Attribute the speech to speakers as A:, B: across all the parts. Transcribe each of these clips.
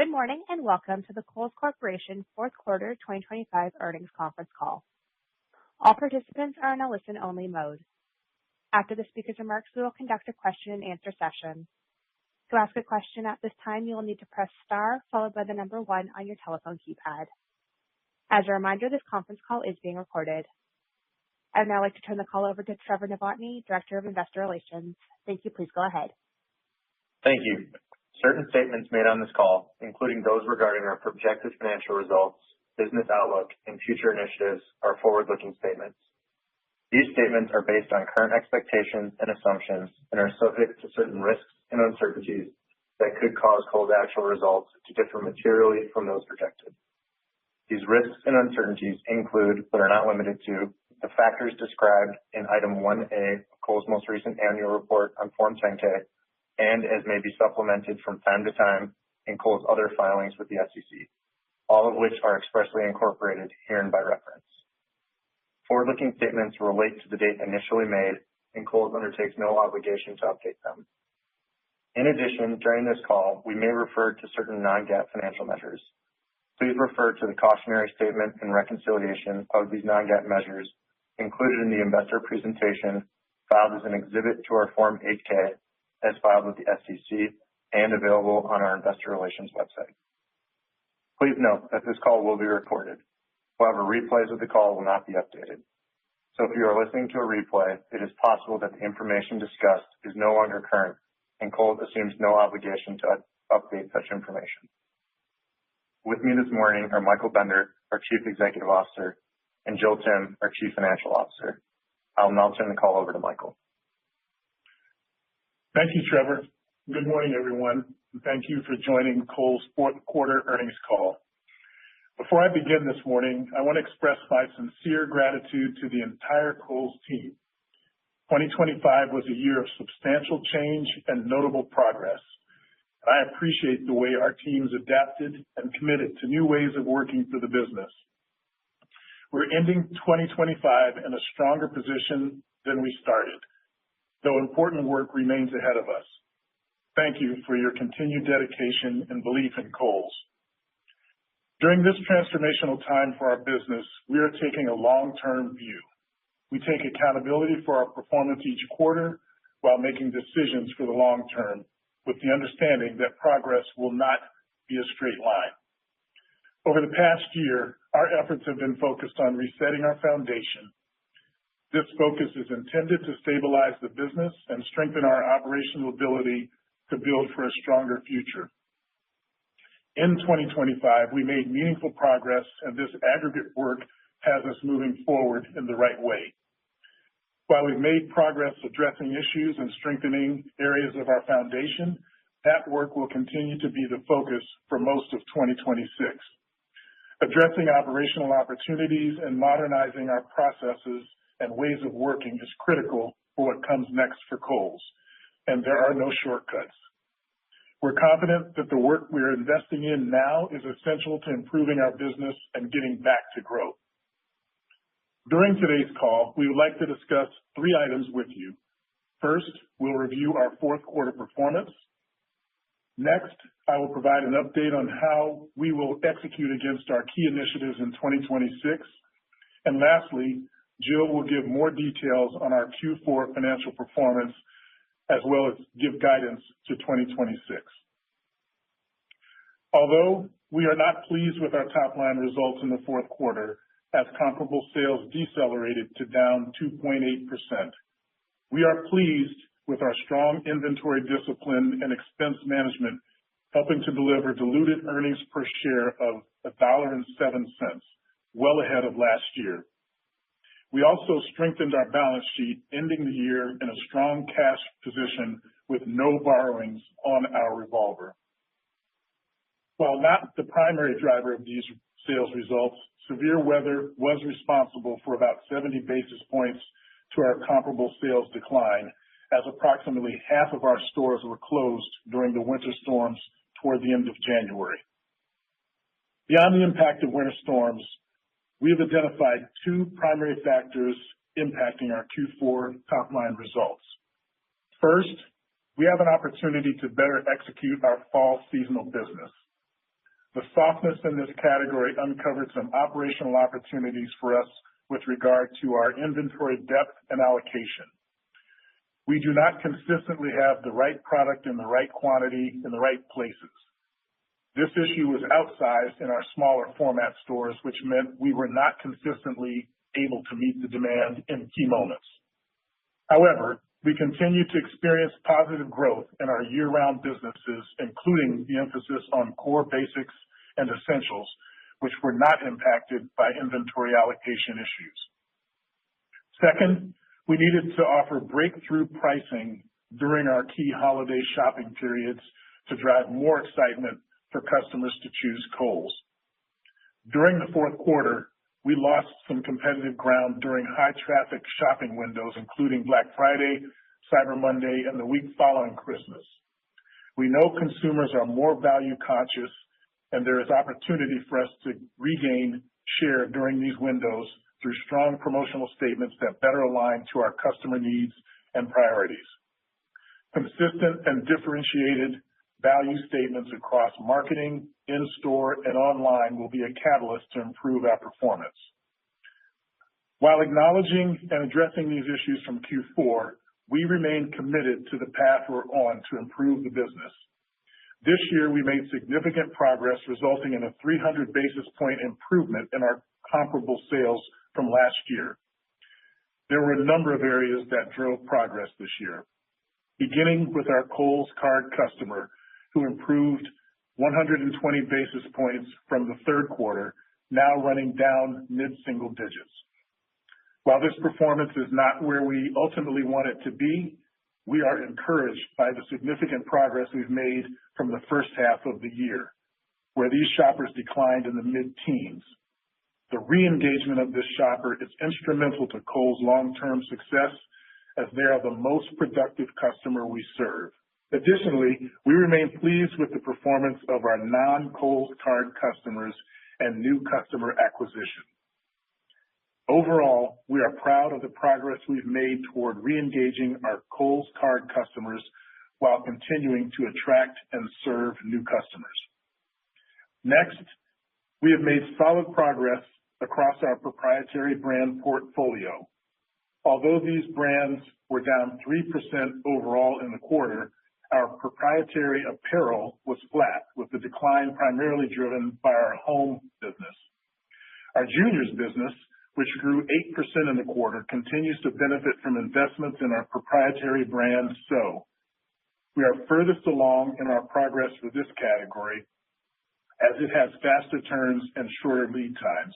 A: Good morning and welcome to the Kohl's Corporation Fourth Quarter 2025 Earnings Conference Call. All participants are in a listen-only mode. After the speaker's remarks, we will conduct a question-and-answer session. To ask a question at this time, you will need to press star followed by the number 1 on your telephone keypad. As a reminder, this conference call is being recorded. I'd now like to turn the call over to Trevor Novotny, Director of Investor Relations. Thank you. Please go ahead.
B: Thank you. Certain statements made on this call, including those regarding our projected financial results, business outlook, and future initiatives, are forward-looking statements. These statements are based on current expectations and assumptions and are subject to certain risks and uncertainties that could cause Kohl's actual results to differ materially from those projected. These risks and uncertainties include, but are not limited to, the factors described in Item 1A of Kohl's most recent annual report on Form 10-K, and as may be supplemented from time to time in Kohl's other filings with the SEC, all of which are expressly incorporated herein by reference. Forward-looking statements relate to the date initially made, and Kohl's undertakes no obligation to update them. In addition, during this call, we may refer to certain non-GAAP financial measures. Please refer to the cautionary statement and reconciliation of these non-GAAP measures included in the investor presentation filed as an exhibit to our Form 8-K as filed with the SEC and available on our investor relations website. Please note that this call will be recorded. However, replays of the call will not be updated. So if you are listening to a replay, it is possible that the information discussed is no longer current, and Kohl's assumes no obligation to update such information. With me this morning are Michael Bender, our Chief Executive Officer, and Jill Timm, our Chief Financial Officer. I'll now turn the call over to Michael.
C: Thank you, Trevor. Good morning, everyone, and thank you for joining Kohl's fourth quarter earnings call. Before I begin this morning, I want to express my sincere gratitude to the entire Kohl's team. 2025 was a year of substantial change and notable progress. I appreciate the way our teams adapted and committed to new ways of working for the business. We're ending 2025 in a stronger position than we started, though important work remains ahead of us. Thank you for your continued dedication and belief in Kohl's. During this transformational time for our business, we are taking a long-term view. We take accountability for our performance each quarter while making decisions for the long term, with the understanding that progress will not be a straight line. Over the past year, our efforts have been focused on resetting our foundation. This focus is intended to stabilize the business and strengthen our operational ability to build for a stronger future. In 2025, we made meaningful progress, and this aggregate work has us moving forward in the right way. While we've made progress addressing issues and strengthening areas of our foundation, that work will continue to be the focus for most of 2026. Addressing operational opportunities and modernizing our processes and ways of working is critical for what comes next for Kohl's, and there are no shortcuts. We're confident that the work we're investing in now is essential to improving our business and getting back to growth. During today's call, we would like to discuss 3 items with you. First, we'll review our fourth quarter performance. Next, I will provide an update on how we will execute against our key initiatives in 2026. And lastly, Jill will give more details on our Q4 financial performance, as well as give guidance to 2026. Although we are not pleased with our top-line results in the fourth quarter, as comparable sales decelerated to down 2.8%, we are pleased with our strong inventory discipline and expense management, helping to deliver diluted earnings per share of $1.07, well ahead of last year. We also strengthened our balance sheet, ending the year in a strong cash position with no borrowings on our revolver. While not the primary driver of these sales results, severe weather was responsible for about 70 basis points to our comparable sales decline, as approximately half of our stores were closed during the winter storms toward the end of January. Beyond the impact of winter storms, we have identified 2 primary factors impacting our Q4 top-line results. First, we have an opportunity to better execute our fall seasonal business. The softness in this category uncovered some operational opportunities for us with regard to our inventory depth and allocation. We do not consistently have the right product in the right quantity in the right places. This issue was outsized in our smaller format stores, which meant we were not consistently able to meet the demand in key moments. However, we continue to experience positive growth in our year-round businesses, including the emphasis on core basics and essentials, which were not impacted by inventory allocation issues. Second, we needed to offer breakthrough pricing during our key holiday shopping periods to drive more excitement for customers to choose Kohl's. During the fourth quarter, we lost some competitive ground during high-traffic shopping windows, including Black Friday, Cyber Monday, and the week following Christmas. We know consumers are more value-conscious, and there is opportunity for us to regain share during these windows through strong promotional statements that better align to our customer needs and priorities. Consistent and differentiated value statements across marketing, in-store, and online will be a catalyst to improve our performance. While acknowledging and addressing these issues from Q4, we remain committed to the path we're on to improve the business. This year, we made significant progress, resulting in a 300 basis point improvement in our comparable sales from last year. There were a number of areas that drove progress this year, beginning with our Kohl's card customer, who improved 120 basis points from the third quarter, now running down mid-single digits. While this performance is not where we ultimately want it to be, we are encouraged by the significant progress we've made from the first half of the year, where these shoppers declined in the mid-teens. The re-engagement of this shopper is instrumental to Kohl's long-term success, as they are the most productive customer we serve. Additionally, we remain pleased with the performance of our non-Kohl's card customers and new customer acquisition. Overall, we are proud of the progress we've made toward re-engaging our Kohl's card customers while continuing to attract and serve new customers. Next, we have made solid progress across our proprietary brand portfolio. Although these brands were down 3% overall in the quarter, our proprietary apparel was flat, with the decline primarily driven by our home business. Our juniors business, which grew 8% in the quarter, continues to benefit from investments in our proprietary brand SO. We are furthest along in our progress with this category, as it has faster turns and shorter lead times.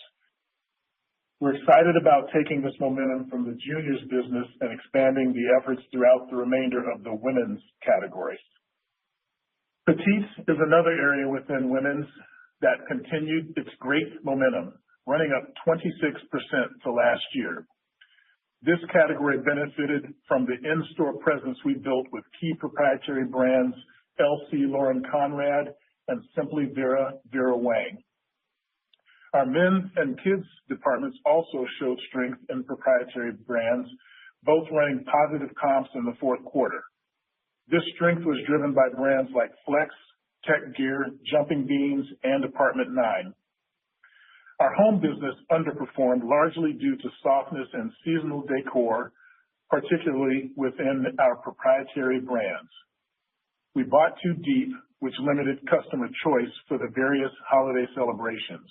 C: We're excited about taking this momentum from the juniors business and expanding the efforts throughout the remainder of the women's category. Petites is another area within women's that continued its great momentum, running up 26% to last year. This category benefited from the in-store presence we built with key proprietary brands LC Lauren Conrad and Simply Vera Wang. Our men's and kids departments also showed strength in proprietary brands, both running positive comps in the fourth quarter. This strength was driven by brands like Flex, Tech Gear, Jumping Beans, and Apartment 9. Our home business underperformed largely due to softness in seasonal decor, particularly within our proprietary brands. We bought too deep, which limited customer choice for the various holiday celebrations.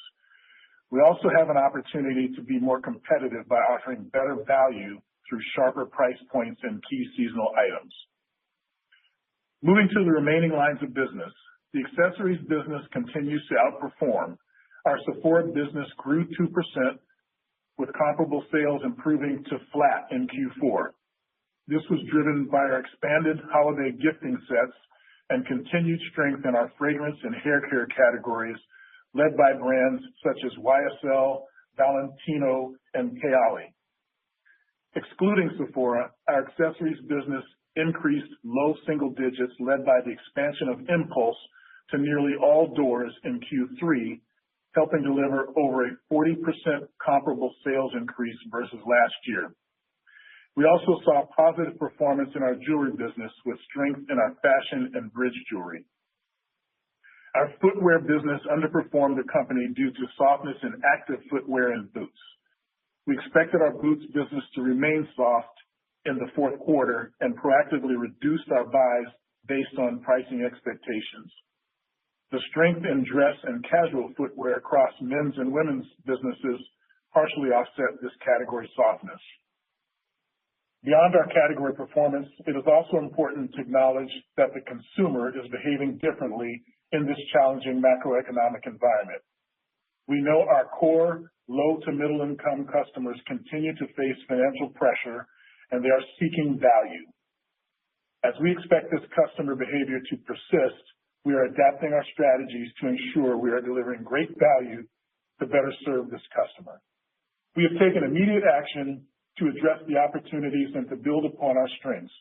C: We also have an opportunity to be more competitive by offering better value through sharper price points and key seasonal items. Moving to the remaining lines of business, the accessories business continues to outperform. Our Sephora business grew 2%, with comparable sales improving to flat in Q4. This was driven by our expanded holiday gifting sets and continued strength in our fragrance and hair care categories, led by brands such as YSL, Valentino, and Kayali. Excluding Sephora, our accessories business increased low single digits, led by the expansion of Impulse to nearly all doors in Q3, helping deliver over a 40% comparable sales increase versus last year. We also saw positive performance in our jewelry business with strength in our fashion and bridge jewelry. Our footwear business underperformed the company due to softness in active footwear and boots. We expected our boots business to remain soft in the fourth quarter and proactively reduced our buys based on pricing expectations. The strength in dress and casual footwear across men's and women's businesses partially offset this category softness. Beyond our category performance, it is also important to acknowledge that the consumer is behaving differently in this challenging macroeconomic environment. We know our core low to middle income customers continue to face financial pressure and they are seeking value. As we expect this customer behavior to persist, we are adapting our strategies to ensure we are delivering great value to better serve this customer. We have taken immediate action to address the opportunities and to build upon our strengths.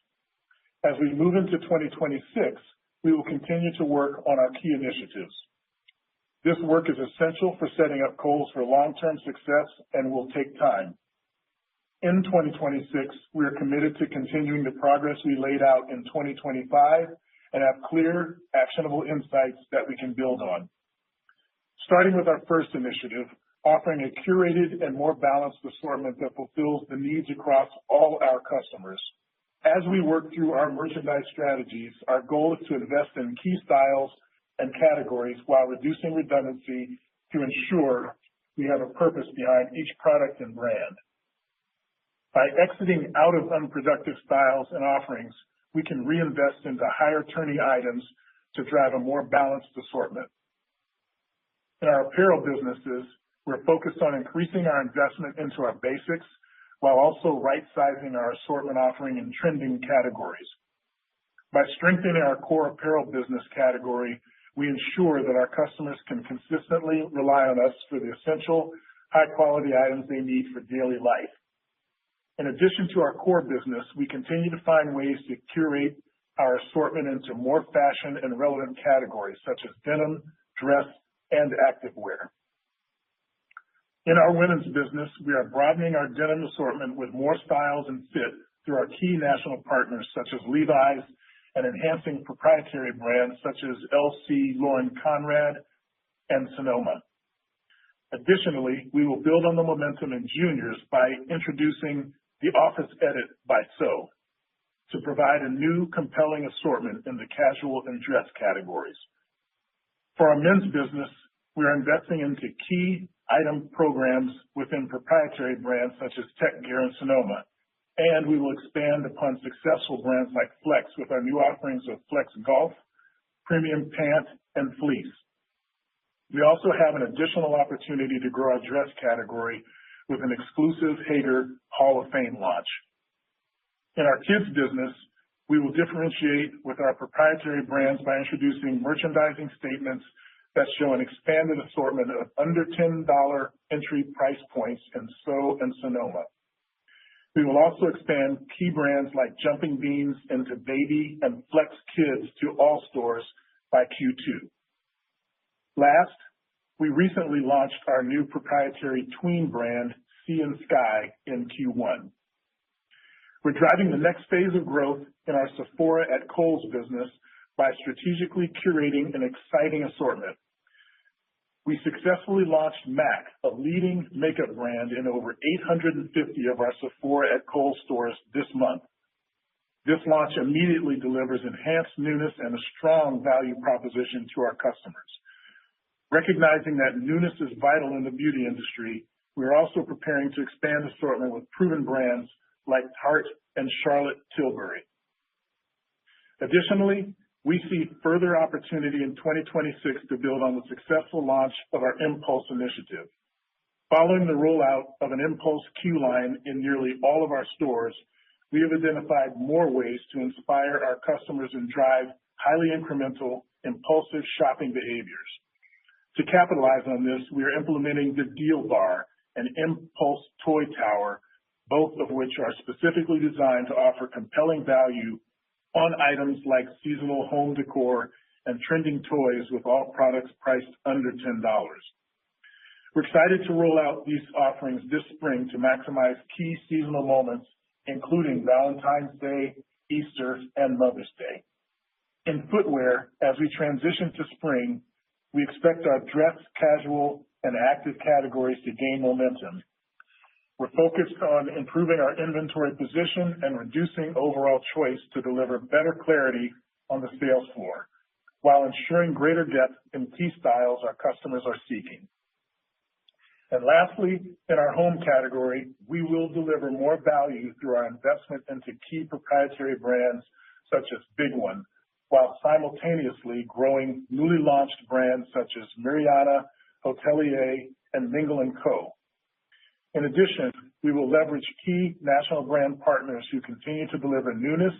C: As we move into 2026, we will continue to work on our key initiatives. This work is essential for setting up Kohl's for long-term success and will take time. In 2026, we are committed to continuing the progress we laid out in 2025 and have clear, actionable insights that we can build on. Starting with our first initiative, offering a curated and more balanced assortment that fulfills the needs across all our customers. As we work through our merchandise strategies, our goal is to invest in key styles and categories while reducing redundancy to ensure we have a purpose behind each product and brand. By exiting out of unproductive styles and offerings, we can reinvest into higher turning items to drive a more balanced assortment. In our apparel businesses, we're focused on increasing our investment into our basics while also right-sizing our assortment offering in trending categories. By strengthening our core apparel business category, we ensure that our customers can consistently rely on us for the essential, high-quality items they need for daily life. In addition to our core business, we continue to find ways to curate our assortment into more fashion and relevant categories such as denim, dress, and activewear. In our women's business, we are broadening our denim assortment with more styles and fit through our key national partners such as Levi's and enhancing proprietary brands such as LC Lauren Conrad and Sonoma. Additionally, we will build on the momentum in juniors by introducing the Office Edit by So to provide a new compelling assortment in the casual and dress categories. For our men's business, we are investing into key item programs within proprietary brands such as Tech Gear and Sonoma, and we will expand upon successful brands like Flex with our new offerings of Flex Golf, Premium Pant, and Fleece. We also have an additional opportunity to grow our dress category with an exclusive Hager Hall of Fame launch. In our kids business, we will differentiate with our proprietary brands by introducing merchandising statements that show an expanded assortment of under $10 entry price points in So and Sonoma. We will also expand key brands like Jumping Beans into Baby and Flex Kids to all stores by Q2. Last, we recently launched our new proprietary tween brand, Sea and Sky, in Q1. We're driving the next phase of growth in our Sephora at Kohl's business by strategically curating an exciting assortment. We successfully launched MAC, a leading makeup brand, in over 850 of our Sephora at Kohl's stores this month. This launch immediately delivers enhanced newness and a strong value proposition to our customers. Recognizing that newness is vital in the beauty industry, we are also preparing to expand assortment with proven brands like Tarte and Charlotte Tilbury. Additionally, we see further opportunity in 2026 to build on the successful launch of our Impulse initiative. Following the rollout of an Impulse queue line in nearly all of our stores, we have identified more ways to inspire our customers and drive highly incremental, impulsive shopping behaviors. To capitalize on this, we are implementing the Deal Bar and Impulse Toy Tower, both of which are specifically designed to offer compelling value on items like seasonal home decor and trending toys with all products priced under $10. We're excited to roll out these offerings this spring to maximize key seasonal moments, including Valentine's Day, Easter, and Mother's Day. In footwear, as we transition to spring, we expect our dress, casual, and active categories to gain momentum. We're focused on improving our inventory position and reducing overall choice to deliver better clarity on the sales floor, while ensuring greater depth in key styles our customers are seeking. And lastly, in our home category, we will deliver more value through our investment into key proprietary brands such as Big One, while simultaneously growing newly launched brands such as Mariana, Hotelier, and Mingle & Co. In addition, we will leverage key national brand partners who continue to deliver newness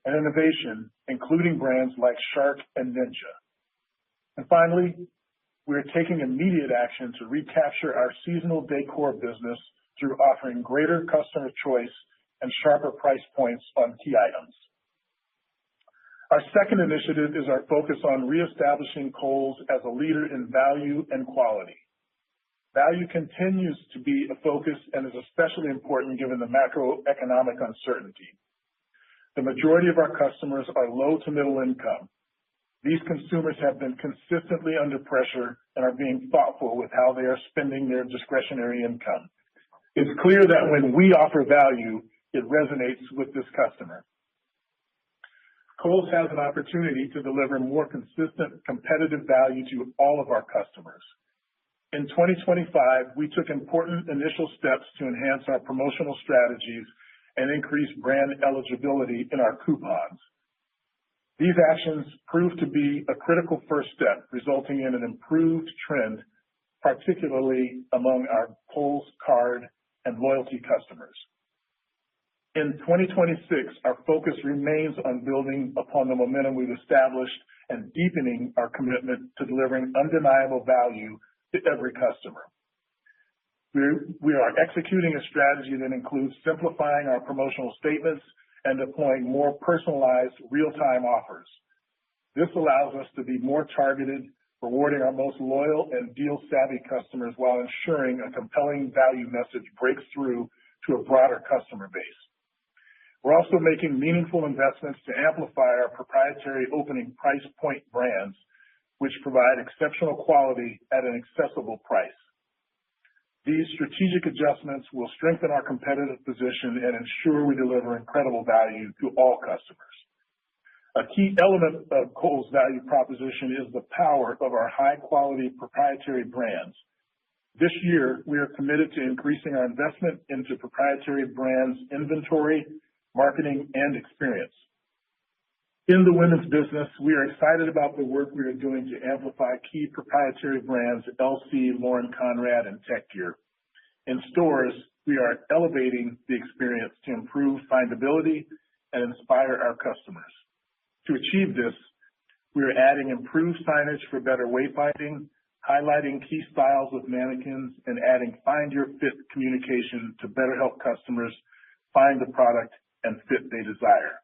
C: and innovation, including brands like Shark and Ninja. And finally, we are taking immediate action to recapture our seasonal decor business through offering greater customer choice and sharper price points on key items. Our second initiative is our focus on reestablishing Kohl's as a leader in value and quality. Value continues to be a focus and is especially important given the macroeconomic uncertainty. The majority of our customers are low to middle income. These consumers have been consistently under pressure and are being thoughtful with how they are spending their discretionary income. It's clear that when we offer value, it resonates with this customer. Kohl's has an opportunity to deliver more consistent competitive value to all of our customers. In 2025, we took important initial steps to enhance our promotional strategies and increase brand eligibility in our coupons. These actions proved to be a critical first step, resulting in an improved trend, particularly among our Kohl's Card and loyalty customers. In 2026, our focus remains on building upon the momentum we've established and deepening our commitment to delivering undeniable value to every customer. We are executing a strategy that includes simplifying our promotional statements and deploying more personalized real-time offers. This allows us to be more targeted, rewarding our most loyal and deal-savvy customers while ensuring a compelling value message breaks through to a broader customer base. We're also making meaningful investments to amplify our proprietary opening price point brands, which provide exceptional quality at an accessible price. These strategic adjustments will strengthen our competitive position and ensure we deliver incredible value to all customers. A key element of Kohl's value proposition is the power of our high-quality proprietary brands. This year, we are committed to increasing our investment into proprietary brands inventory, marketing, and experience. In the women's business, we are excited about the work we are doing to amplify key proprietary brands LC, Lauren Conrad, and Tech Gear. In stores, we are elevating the experience to improve findability and inspire our customers. To achieve this, we are adding improved signage for better wayfinding, highlighting key styles with mannequins, and adding Find Your Fit communication to better help customers find the product and fit they desire.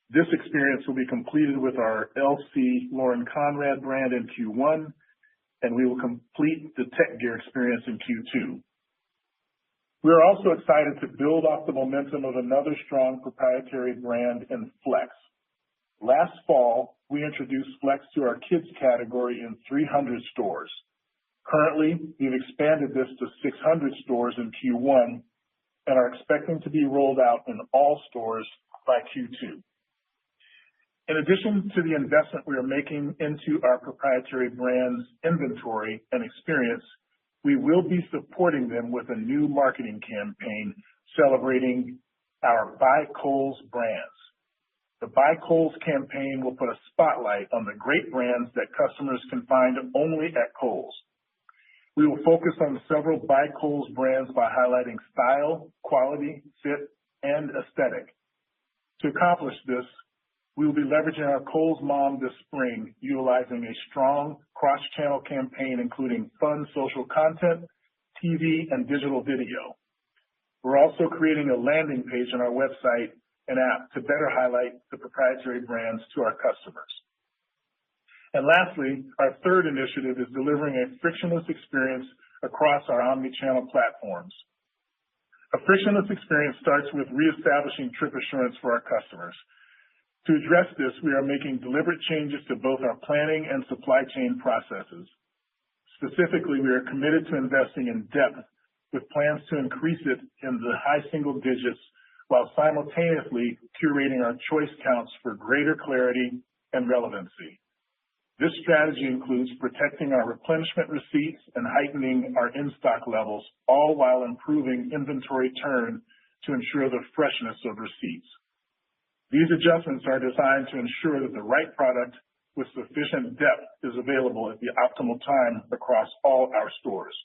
C: This experience will be completed with our LC Lauren Conrad brand in Q1, and we will complete the Tech Gear experience in Q2. We are also excited to build off the momentum of another strong proprietary brand in Flex. Last fall, we introduced Flex to our kids category in 300 stores. Currently, we've expanded this to 600 stores in Q1 and are expecting to be rolled out in all stores by Q2. In addition to the investment we are making into our proprietary brands inventory and experience, we will be supporting them with a new marketing campaign celebrating our Buy Kohl's brands. The Buy Kohl's campaign will put a spotlight on the great brands that customers can find only at Kohl's. We will focus on several Buy Kohl's brands by highlighting style, quality, fit, and aesthetic. To accomplish this, we will be leveraging our Kohl's Mom this spring, utilizing a strong cross-channel campaign including fun social content, TV, and digital video. We're also creating a landing page on our website and app to better highlight the proprietary brands to our customers. And lastly, our third initiative is delivering a frictionless experience across our omni-channel platforms. A frictionless experience starts with reestablishing trip assurance for our customers. To address this, we are making deliberate changes to both our planning and supply chain processes. Specifically, we are committed to investing in depth with plans to increase it in the high single digits while simultaneously curating our choice counts for greater clarity and relevancy. This strategy includes protecting our replenishment receipts and heightening our in-stock levels, all while improving inventory turn to ensure the freshness of receipts. These adjustments are designed to ensure that the right product with sufficient depth is available at the optimal time across all our stores.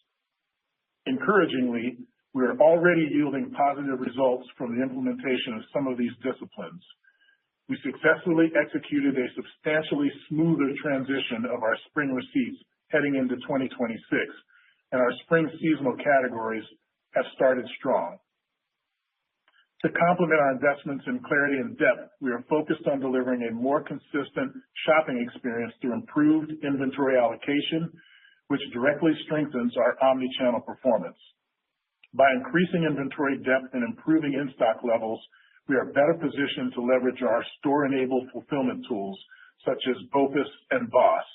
C: Encouragingly, we are already yielding positive results from the implementation of some of these disciplines. We successfully executed a substantially smoother transition of our spring receipts heading into 2026, and our spring seasonal categories have started strong. To complement our investments in clarity and depth, we are focused on delivering a more consistent shopping experience through improved inventory allocation, which directly strengthens our omni-channel performance. By increasing inventory depth and improving in-stock levels, we are better positioned to leverage our store-enabled fulfillment tools, such as BOPUS and BOSS.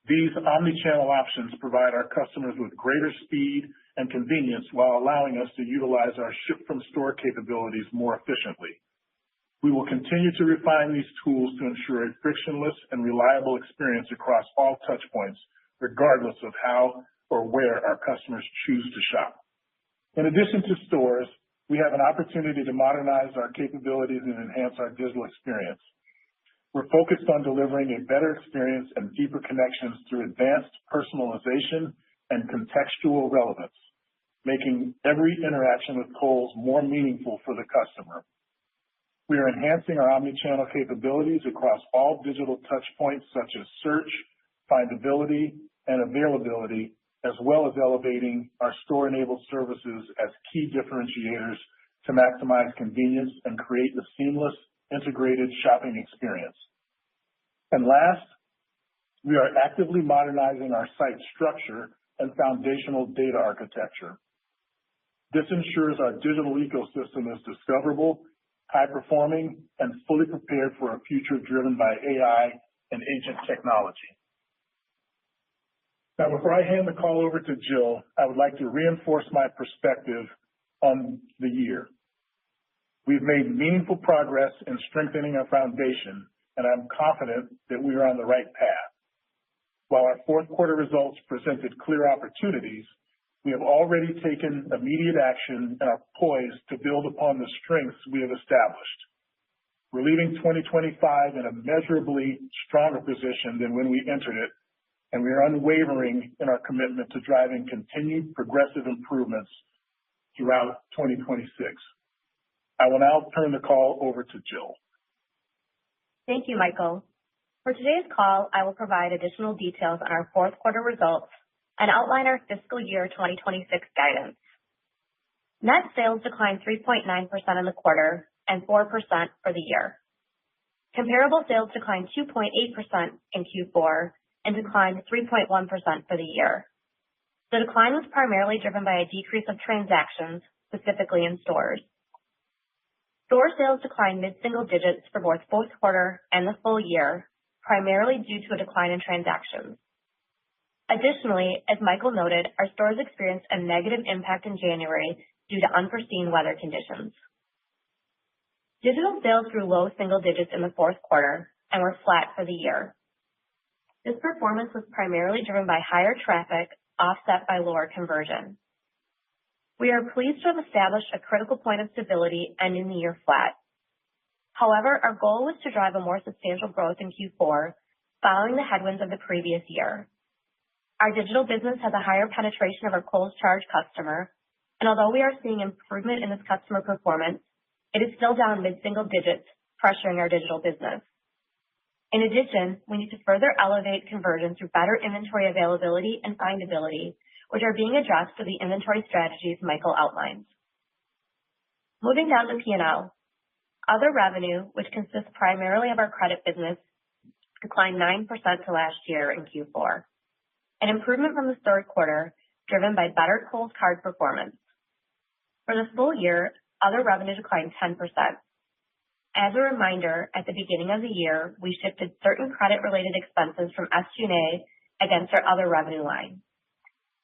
C: These omni-channel options provide our customers with greater speed and convenience while allowing us to utilize our ship-from-store capabilities more efficiently. We will continue to refine these tools to ensure a frictionless and reliable experience across all touchpoints, regardless of how or where our customers choose to shop. In addition to stores, we have an opportunity to modernize our capabilities and enhance our digital experience. We're focused on delivering a better experience and deeper connections through advanced personalization and contextual relevance, making every interaction with Kohl's more meaningful for the customer. We are enhancing our omni-channel capabilities across all digital touchpoints such as search, findability, and availability, as well as elevating our store-enabled services as key differentiators to maximize convenience and create a seamless, integrated shopping experience. And last, we are actively modernizing our site structure and foundational data architecture. This ensures our digital ecosystem is discoverable, high-performing, and fully prepared for a future driven by AI and agent technology. Now, before I hand the call over to Jill, I would like to reinforce my perspective on the year. We've made meaningful progress in strengthening our foundation, and I'm confident that we are on the right path. While our fourth quarter results presented clear opportunities, we have already taken immediate action and are poised to build upon the strengths we have established. We're leaving 2025 in a measurably stronger position than when we entered it, and we are unwavering in our commitment to driving continued progressive improvements throughout 2026. I will now turn the call over to Jill.
D: Thank you, Michael. For today's call, I will provide additional details on our fourth quarter results and outline our fiscal year 2026 guidance. Net sales declined 3.9% in the quarter and 4% for the year. Comparable sales declined 2.8% in Q4 and declined 3.1% for the year. The decline was primarily driven by a decrease of transactions, specifically in stores. Store sales declined mid-single digits for both fourth quarter and the full year, primarily due to a decline in transactions. Additionally, as Michael noted, our stores experienced a negative impact in January due to unforeseen weather conditions. Digital sales grew low single digits in the fourth quarter and were flat for the year. This performance was primarily driven by higher traffic, offset by lower conversion. We are pleased to have established a critical point of stability ending the year flat. However, our goal was to drive a more substantial growth in Q4 following the headwinds of the previous year. Our digital business has a higher penetration of our Kohl's Charge customer, and although we are seeing improvement in this customer performance, it is still down mid-single digits, pressuring our digital business. In addition, we need to further elevate conversion through better inventory availability and findability, which are being addressed through the inventory strategies Michael outlined. Moving down to P&L, other revenue, which consists primarily of our credit business, declined 9% to last year in Q4, an improvement from the third quarter driven by better Kohl's Card performance. For the full year, other revenue declined 10%. As a reminder, at the beginning of the year, we shifted certain credit-related expenses from SG&A against our other revenue line.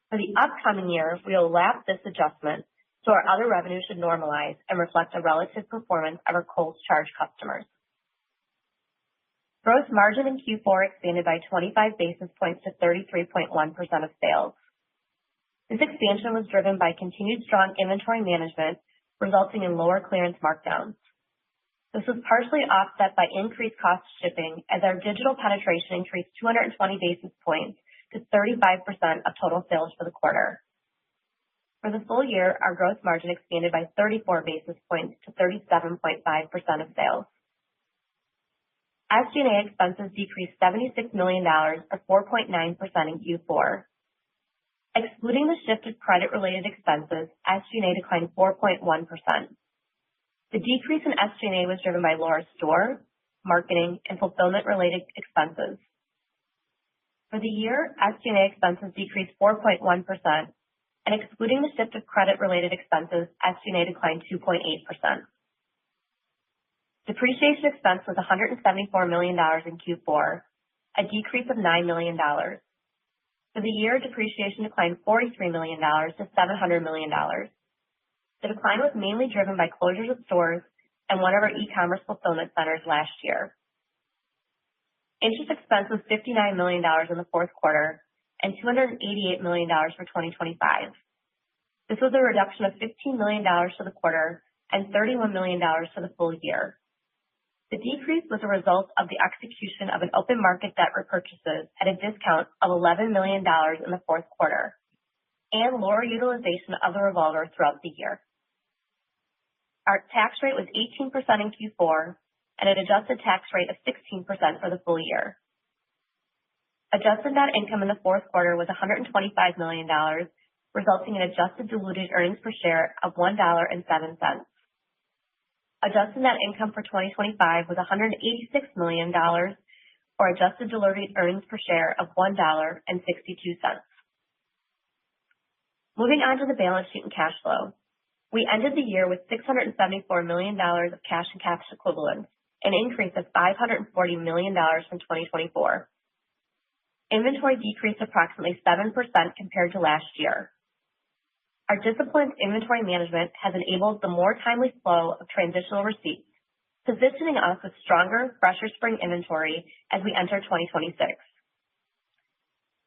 D: For the upcoming year, we will lap this adjustment, so our other revenue should normalize and reflect the relative performance of our Kohl's charge customers. Gross margin in Q4 expanded by 25 basis points to 33.1% of sales. This expansion was driven by continued strong inventory management, resulting in lower clearance markdowns. This was partially offset by increased cost shipping as our digital penetration increased 220 basis points to 35% of total sales for the quarter. For the full year, our gross margin expanded by 34 basis points to 37.5% of sales. SG&A expenses decreased $76 million, or 4.9% in Q4. Excluding the shift of credit-related expenses, SG&A declined 4.1%. The decrease in SG&A was driven by lower store, marketing, and fulfillment-related expenses. For the year, SG&A expenses decreased 4.1%, and excluding the shift of credit-related expenses, SG&A declined 2.8%. Depreciation expense was $174 million in Q4, a decrease of $9 million. For the year, depreciation declined $43 million to $700 million. The decline was mainly driven by closures of stores and one of our e-commerce fulfillment centers last year. Interest expense was $59 million in the fourth quarter and $288 million for 2025. This was a reduction of $15 million for the quarter and $31 million for the full year. The decrease was a result of the execution of an open market debt repurchases at a discount of $11 million in the fourth quarter and lower utilization of the revolver throughout the year. Our tax rate was 18% in Q4 and an adjusted tax rate of 16% for the full year. Adjusted net income in the fourth quarter was $125 million, resulting in adjusted diluted earnings per share of $1.07. Adjusted net income for 2025 was $186 million, or adjusted diluted earnings per share of $1.62. Moving on to the balance sheet and cash flow. We ended the year with $674 million of cash and cash equivalents, an increase of $540 million from 2024. Inventory decreased approximately 7% compared to last year. Our disciplined inventory management has enabled the more timely flow of transitional receipts, positioning us with stronger, fresher spring inventory as we enter 2026.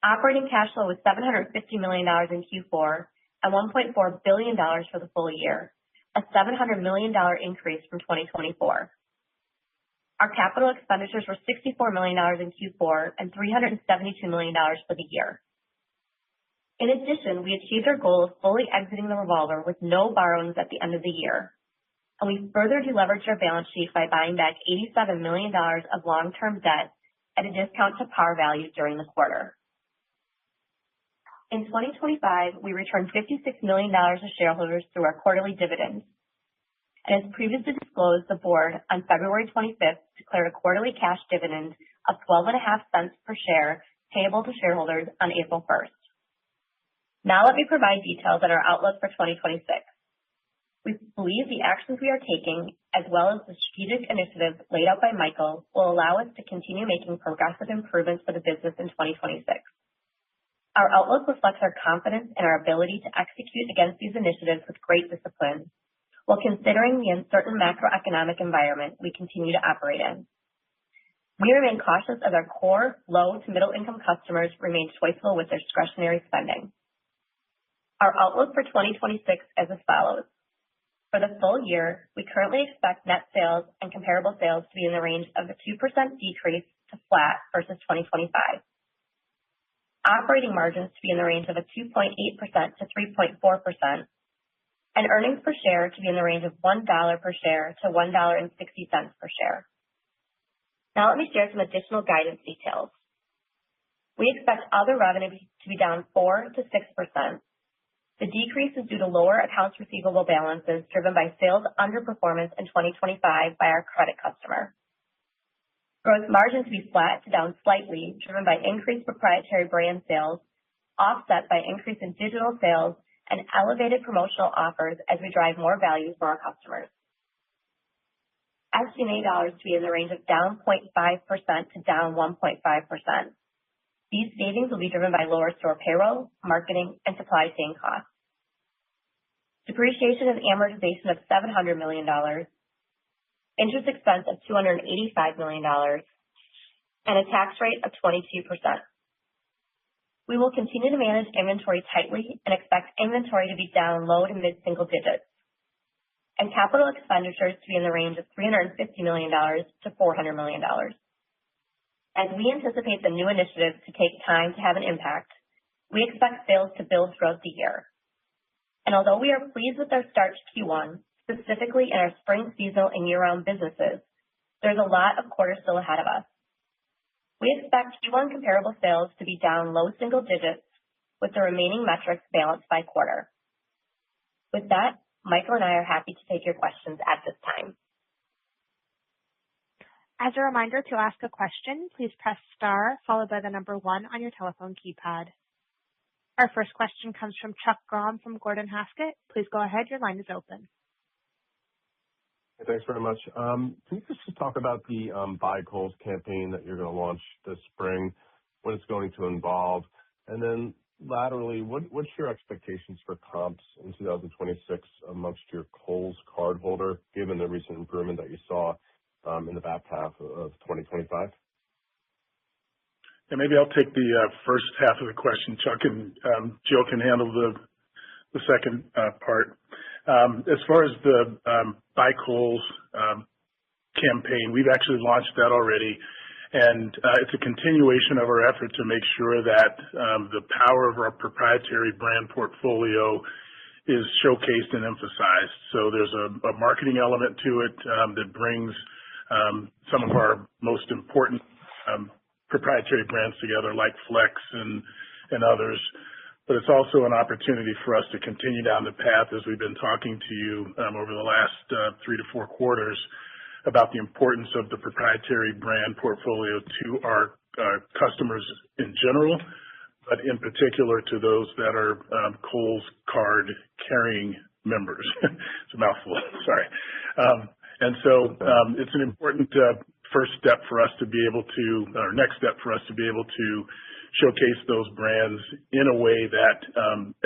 D: Operating cash flow was $750 million in Q4 and $1.4 billion for the full year, a $700 million increase from 2024. Our capital expenditures were $64 million in Q4 and $372 million for the year. In addition, we achieved our goal of fully exiting the revolver with no borrowings at the end of the year, and we further deleveraged our balance sheet by buying back $87 million of long-term debt at a discount to par value during the quarter. In 2025, we returned $56 million to shareholders through our quarterly dividends. And as previously disclosed, the board on February 25th declared a quarterly cash dividend of 12.5 cents per share payable to shareholders on April 1st. Now let me provide details on our outlook for 2026. We believe the actions we are taking, as well as the strategic initiatives laid out by Michael, will allow us to continue making progressive improvements for the business in 2026. Our outlook reflects our confidence in our ability to execute against these initiatives with great discipline, while considering the uncertain macroeconomic environment we continue to operate in. We remain cautious as our core low to middle income customers remain choiceful with their discretionary spending. Our outlook for 2026 is as follows. For the full year, we currently expect net sales and comparable sales to be in the range of a 2% decrease to flat versus 2025. Operating margins to be in the range of a 2.8% to 3.4%, and earnings per share to be in the range of $1 per share to $1.60 per share. Now let me share some additional guidance details. We expect other revenue to be down 4 to 6%. The decrease is due to lower accounts receivable balances driven by sales underperformance in 2025 by our credit customer. Gross margin to be flat to down slightly, driven by increased proprietary brand sales, offset by increase in digital sales and elevated promotional offers as we drive more value for our customers. SG&A dollars to be in the range of down 0.5% to down 1.5%. These savings will be driven by lower store payroll, marketing, and supply chain costs. Depreciation and amortization of $700 million, interest expense of $285 million, and a tax rate of 22%. We will continue to manage inventory tightly and expect inventory to be down low to mid-single digits, and capital expenditures to be in the range of $350 million to $400 million. As we anticipate the new initiatives to take time to have an impact, we expect sales to build throughout the year. And although we are pleased with our start to Q1, specifically in our spring, seasonal, and year-round businesses, there's a lot of quarters still ahead of us. We expect Q1 comparable sales to be down low single digits, with the remaining metrics balanced by quarter. With that, Michael and I are happy to take your questions at this time.
A: As a reminder, to ask a question, please press star followed by the number 1 on your telephone keypad. Our first question comes from Chuck Grom from Gordon Haskett. Please go ahead. Your line is open.
E: Thanks very much. Can you just talk about the Buy Kohl's campaign that you're going to launch this spring, what it's going to involve? And then laterally, what's your expectations for comps in 2026 amongst your Kohl's cardholder, given the recent improvement that you saw in the back half of 2025?
C: Yeah, maybe I'll take the first half of the question, Chuck, and Jill can handle the second part. As far as the Buy Kohl's campaign, we've actually launched that already, and it's a continuation of our effort to make sure that the power of our proprietary brand portfolio is showcased and emphasized. So there's a marketing element to it that brings some of our most important proprietary brands together, like Flex and others. But it's also an opportunity for us to continue down the path, as we've been talking to you over the last 3 to 4 quarters, about the importance of the proprietary brand portfolio to our customers in general, but in particular to those that are Kohl's card carrying members. It's a mouthful, sorry. And so it's an important first step for us to be able to, or next step for us to be able to showcase those brands in a way that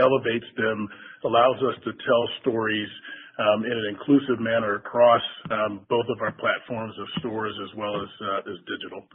C: elevates them, allows us to tell stories in an inclusive manner across both of our platforms of stores as well as digital.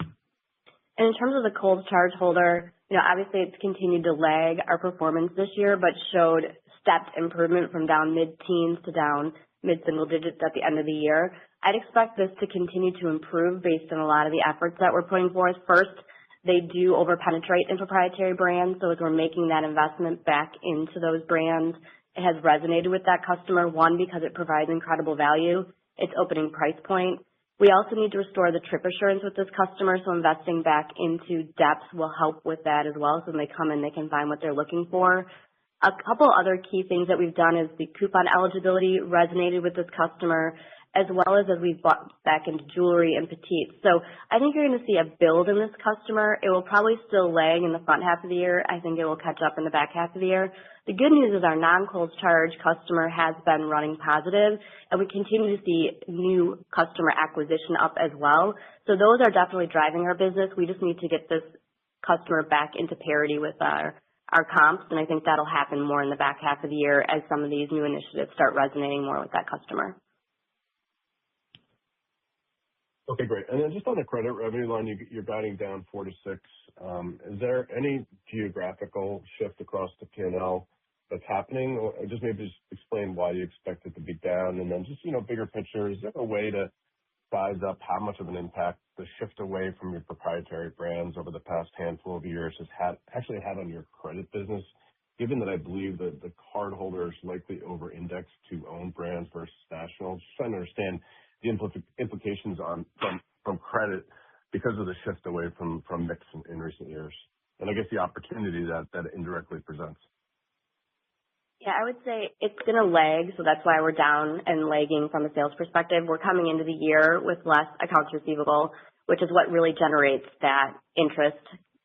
F: And in terms of the Kohl's charge holder, obviously it's continued to lag our performance this year, but showed stepped improvement from down mid-teens to down mid-single digits at the end of the year. I'd expect this to continue to improve based on a lot of the efforts that we're putting forth. First, they do over-penetrate in proprietary brands, so as we're making that investment back into those brands, it has resonated with that customer, one, because it provides incredible value, its opening price point. We also need to restore the trip assurance with this customer, so investing back into depth will help with that as well, so when they come in, they can find what they're looking for. A couple other key things that we've done is the coupon eligibility resonated with this customer, as well as we've bought back into jewelry and petite. So I think you're going to see a build in this customer. It will probably still lag in the front half of the year. I think it will catch up in the back half of the year. The good news is our non-Kohl's charge customer has been running positive, and we continue to see new customer acquisition up as well. So those are definitely driving our business. We just need to get this customer back into parity with our comps, and I think that'll happen more in the back half of the year as some of these new initiatives start resonating more with that customer.
E: Okay, great. And then just on the credit revenue line, you're guiding down 4 to 6. Is there any geographical shift across the P&L that's happening? Or just maybe explain why you expect it to be down. And then just, bigger picture, is there a way to size up how much of an impact the shift away from your proprietary brands over the past handful of years has actually had on your credit business, given that I believe that the cardholders likely over-index to own brands versus national? Just trying to understand the implications from credit because of the shift away from mix in recent years, and I guess the opportunity that it indirectly presents.
F: Yeah, I would say it's going to lag, so that's why we're down and lagging from a sales perspective. We're coming into the year with less accounts receivable, which is what really generates that interest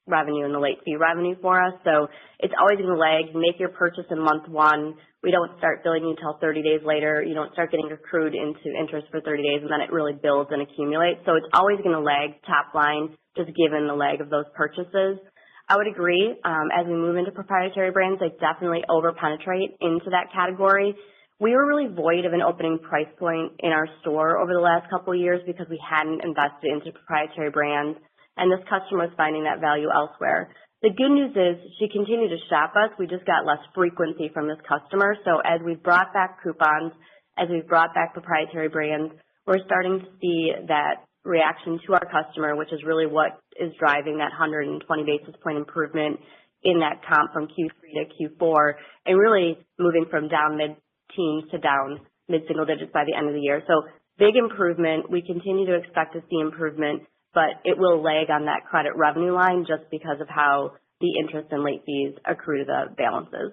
F: revenue and the late fee revenue for us. So it's always going to lag. You make your purchase in month one. We don't start billing you until 30 days later. You don't start getting accrued into interest for 30 days, and then it really builds and accumulates. So it's always going to lag top line, just given the lag of those purchases. I would agree. As we move into proprietary brands, they definitely over-penetrate into that category. We were really void of an opening price point in our store over the last couple of years because we hadn't invested into proprietary brands, and this customer was finding that value elsewhere. The good news is she continued to shop us. We just got less frequency from this customer. So as we've brought back coupons, as we've brought back proprietary brands, we're starting to see that reaction to our customer, which is really what is driving that 120 basis point improvement in that comp from Q3 to Q4, and really moving from down mid-teens to down mid-single digits by the end of the year. So big improvement. We continue to expect to see improvement, but it will lag on that credit revenue line just because of how the interest and late fees accrue to the balances.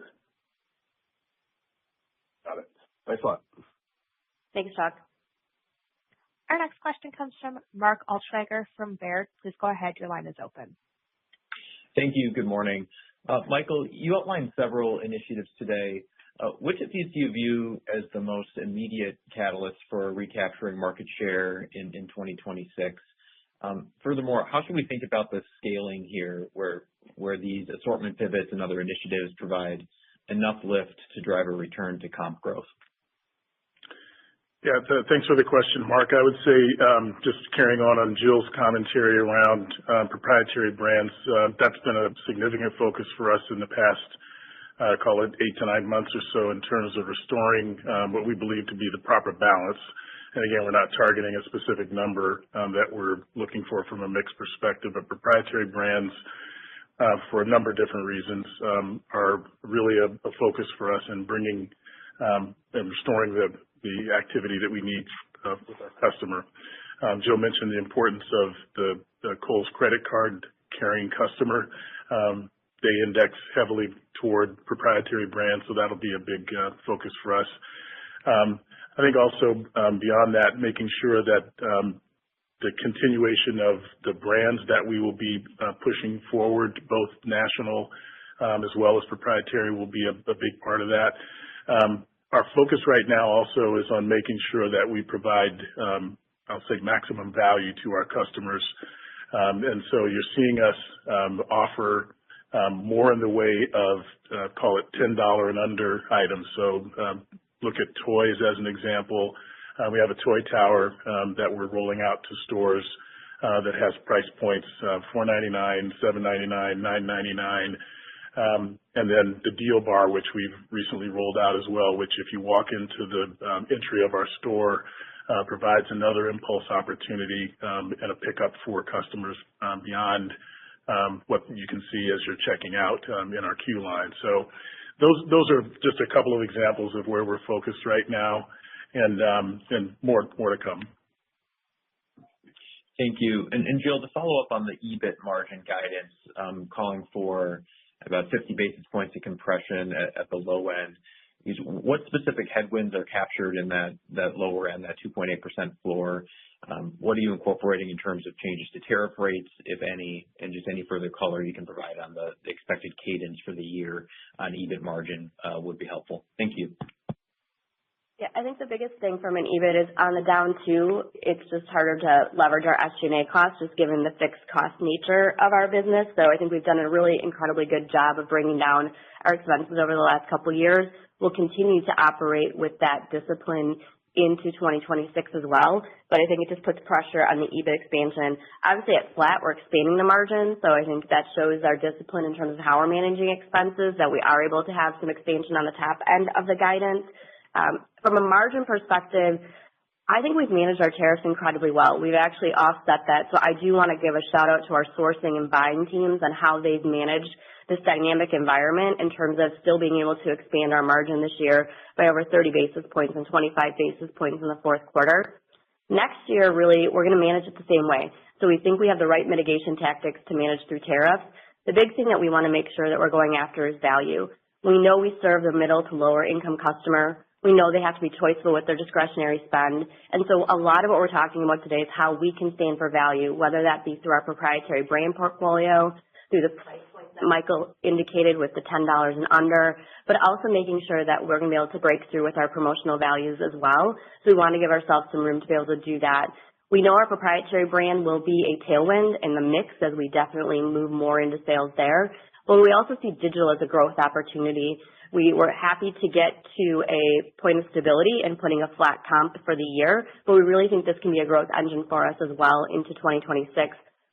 E: Got it. Thanks a lot.
F: Thanks, Chuck.
A: Our next question comes from Mark Altschwager from Baird. Please go ahead. Your line is open.
G: Thank you. Good morning. Michael, you outlined several initiatives today. Which of these do you view as the most immediate catalyst for recapturing market share in 2026? Furthermore, how should we think about the scaling here where these assortment pivots and other initiatives provide enough lift to drive a return to comp growth?
C: Yeah, thanks for the question, Mark. I would say just carrying on Jill's commentary around proprietary brands, that's been a significant focus for us in the past, call it 8 to 9 months or so, in terms of restoring what we believe to be the proper balance. And again, we're not targeting a specific number that we're looking for from a mix perspective, but proprietary brands, for a number of different reasons, are really a focus for us in bringing and restoring the activity that we need with our customer. Jill mentioned the importance of the Kohl's credit card carrying customer. They index heavily toward proprietary brands, so that'll be a big focus for us. I think also beyond that, making sure that the continuation of the brands that we will be pushing forward, both national as well as proprietary, will be a big part of that. Our focus right now also is on making sure that we provide, I'll say, maximum value to our customers. And so you're seeing us offer more in the way of, call it $10 and under items. So look at toys as an example. We have a toy tower that we're rolling out to stores that has price points $4.99, $7.99, $9.99. And then the deal bar, which we've recently rolled out as well, which if you walk into the entry of our store, provides another impulse opportunity and a pickup for customers beyond what you can see as you're checking out in our queue line. So those are just a couple of examples of where we're focused right now, and more to come.
G: Thank you. And Jill, to follow up on the EBIT margin guidance, calling for about 50 basis points of compression at the low end, what specific headwinds are captured in that lower end, that 2.8% floor? What are you incorporating in terms of changes to tariff rates, if any, and just any further color you can provide on the expected cadence for the year on EBIT margin would be helpful. Thank you.
F: Yeah, I think the biggest thing from an EBIT is on the down two, it's just harder to leverage our SG&A costs just given the fixed cost nature of our business. So I think we've done a really incredibly good job of bringing down our expenses over the last couple of years. We'll continue to operate with that discipline into 2026 as well. But I think it just puts pressure on the EBIT expansion. Obviously at flat, we're expanding the margin. So I think that shows our discipline in terms of how we're managing expenses, that we are able to have some expansion on the top end of the guidance. From a margin perspective, I think we've managed our tariffs incredibly well. We've actually offset that. So I do want to give a shout out to our sourcing and buying teams on how they've managed this dynamic environment in terms of still being able to expand our margin this year by over 30 basis points and 25 basis points in the fourth quarter. Next year, really, we're going to manage it the same way. So we think we have the right mitigation tactics to manage through tariffs. The big thing that we want to make sure that we're going after is value. We know we serve the middle to lower income customer. We know they have to be choiceful with their discretionary spend. And so a lot of what we're talking about today is how we can stand for value, whether that be through our proprietary brand portfolio, through the price points that Michael indicated with the $10 and under, but also making sure that we're going to be able to break through with our promotional values as well. So we want to give ourselves some room to be able to do that. We know our proprietary brand will be a tailwind in the mix as we definitely move more into sales there. But we also see digital as a growth opportunity. We were happy to get to a point of stability and putting a flat comp for the year, but we really think this can be a growth engine for us as well into 2026,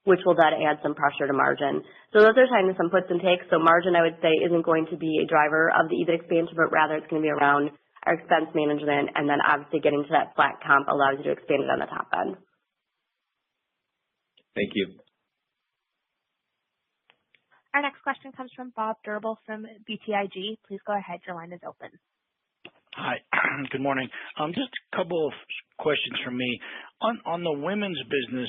F: which will then add some pressure to margin. So those are kind of some puts and takes. So margin, I would say, isn't going to be a driver of the EBIT expansion, but rather it's going to be around our expense management, and then obviously getting to that flat comp allows you to expand it on the top end.
G: Thank you.
A: Our next question comes from Bob Drbul from BTIG. Please go ahead. Your line is open.
H: Hi. Good morning. Just a couple of questions from me. On the women's business,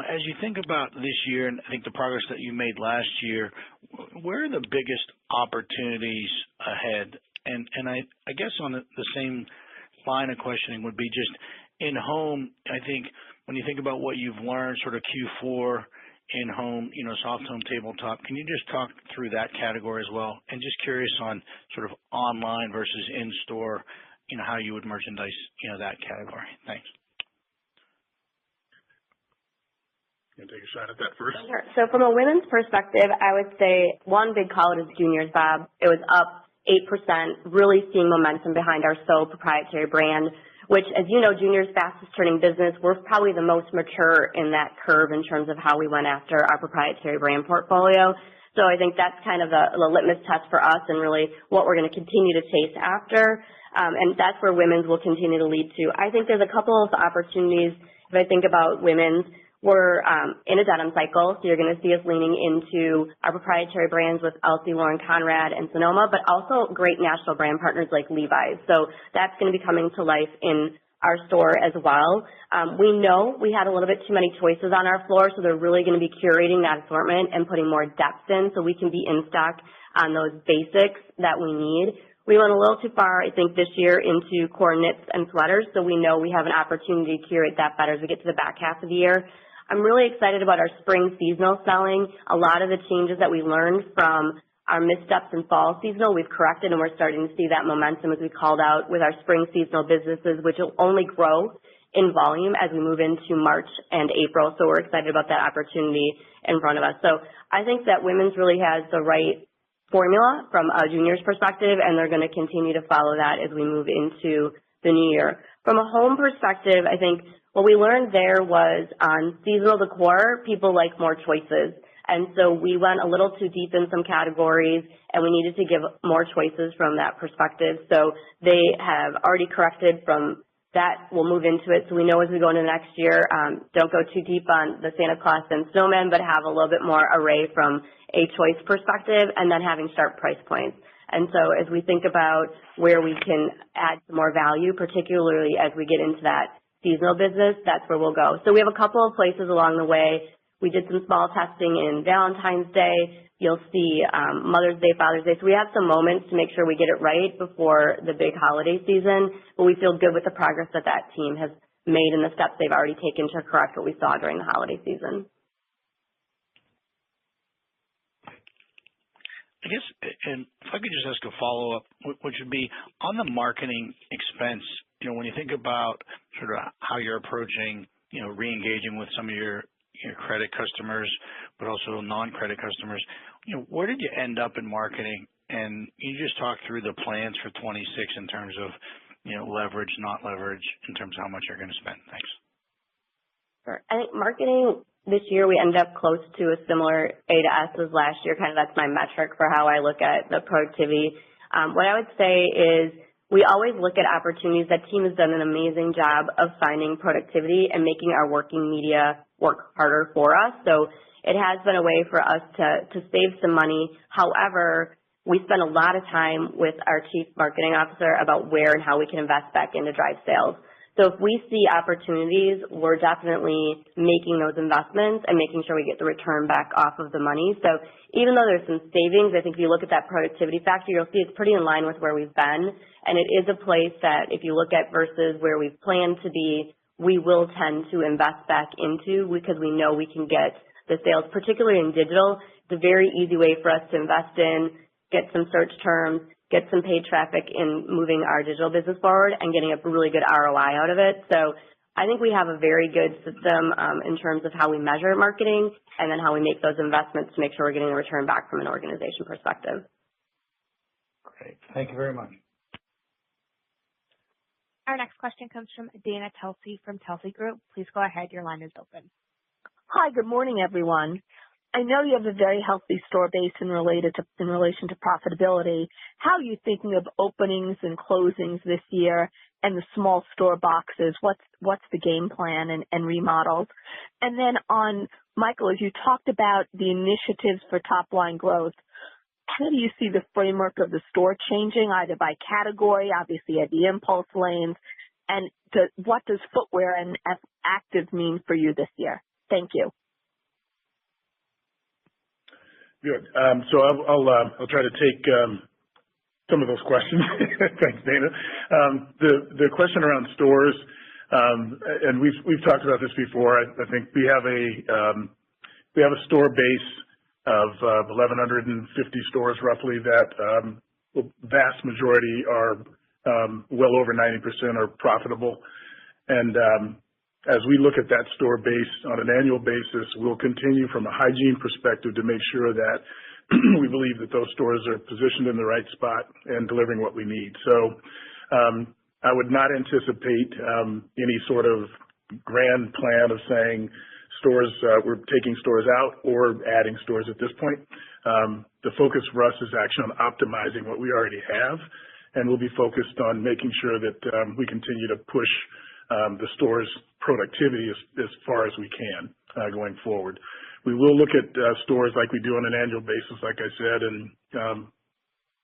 H: as you think about this year, and I think the progress that you made last year, where are the biggest opportunities ahead? And I guess on the same line of questioning would be just in home. I think when you think about what you've learned, sort of Q4 in home, soft home, tabletop, can you just talk through that category as well? And just curious on sort of online versus in store, how you would merchandise, that category. Thanks.
C: You can take a shot at that first.
F: Sure. So from a women's perspective, I would say one big call out is juniors, Bob. It was up 8%, really seeing momentum behind our SO proprietary brand, which, as you know, juniors' fastest turning business. We're probably the most mature in that curve in terms of how we went after our proprietary brand portfolio. So I think that's kind of the litmus test for us and really what we're going to continue to chase after. And that's where women's will continue to lead to. I think there's a couple of opportunities. If I think about women's, we're in a denim cycle, so you're going to see us leaning into our proprietary brands with Elsie, Lauren Conrad, and Sonoma, but also great national brand partners like Levi's. So that's going to be coming to life in our store as well. We know we had a little bit too many choices on our floor, so they're really going to be curating that assortment and putting more depth in so we can be in stock on those basics that we need. We went a little too far, I think, this year into core knits and sweaters, so we know we have an opportunity to curate that better as we get to the back half of the year. I'm really excited about our spring seasonal selling. A lot of the changes that we learned from our missteps in fall seasonal, we've corrected, and we're starting to see that momentum as we called out with our spring seasonal businesses, which will only grow in volume as we move into March and April. So we're excited about that opportunity in front of us. So I think that women's really has the right formula from a junior's perspective, and they're going to continue to follow that as we move into the new year. From a home perspective, I think what we learned there was on seasonal decor, people like more choices. And so we went a little too deep in some categories, and we needed to give more choices from that perspective. So they have already corrected from that. We'll move into it. So we know as we go into next year, don't go too deep on the Santa Claus and snowman, but have a little bit more array from a choice perspective, and then having sharp price points. And so as we think about where we can add some more value, particularly as we get into that seasonal business, that's where we'll go. So we have a couple of places along the way. We did some small testing in Valentine's Day. You'll see Mother's Day, Father's Day. So we have some moments to make sure we get it right before the big holiday season, but we feel good with the progress that team has made and the steps they've already taken to correct what we saw during the holiday season.
H: I guess, and if I could just ask a follow-up, which would be on the marketing expense, when you think about sort of how you're approaching, re-engaging with some of your credit customers, but also non-credit customers, where did you end up in marketing? And you just talk through the plans for 26 in terms of, leverage, not leverage, in terms of how much you're going to spend. Thanks.
F: Sure. I think marketing this year, we ended up close to a similar A to S as last year. Kind of that's my metric for how I look at the productivity. What I would say is we always look at opportunities. That team has done an amazing job of finding productivity and making our working media work harder for us. So it has been a way for us to save some money. However, we spend a lot of time with our chief marketing officer about where and how we can invest back in to drive sales. So if we see opportunities, we're definitely making those investments and making sure we get the return back off of the money. So even though there's some savings, I think if you look at that productivity factor, you'll see it's pretty in line with where we've been. And it is a place that if you look at versus where we've planned to be, we will tend to invest back into because we know we can get the sales, particularly in digital. a very easy way for us to invest in, get some search terms, get some paid traffic in moving our digital business forward and getting a really good ROI out of it. So I think we have a very good system in terms of how we measure marketing and then how we make those investments to make sure we're getting a return back from an organization perspective.
I: Great. Thank you very much.
A: Our next question comes from Dana Telsey from Telsey Group. Please go ahead. Your line is open.
J: Hi, good morning, everyone. I know you have a very healthy store base in relation to profitability. How are you thinking of openings and closings this year and the small store boxes? What's the game plan and remodels? And then on, Michael, as you talked about the initiatives for top line growth, how do you see the framework of the store changing, either by category, obviously at the impulse lanes, and what does footwear and active mean for you this year? Thank you.
C: Good. So I'll try to take some of those questions. Thanks, Dana. The question around stores, and we've talked about this before. I think we have a store base of 1,150 stores roughly that the vast majority are well over 90% are profitable. And as we look at that store base on an annual basis, we'll continue from a hygiene perspective to make sure that we believe that those stores are positioned in the right spot and delivering what we need. So I would not anticipate any sort of grand plan of saying stores, we're taking stores out or adding stores at this point. The focus for us is actually on optimizing what we already have, and we'll be focused on making sure that we continue to push the store's productivity as far as we can going forward. We will look at stores like we do on an annual basis, like I said, and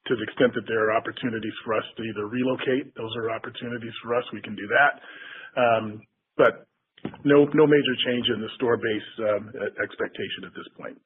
C: to the extent that there are opportunities for us to either relocate, those are opportunities for us. We can do that. But no major change in the store base expectation at this point.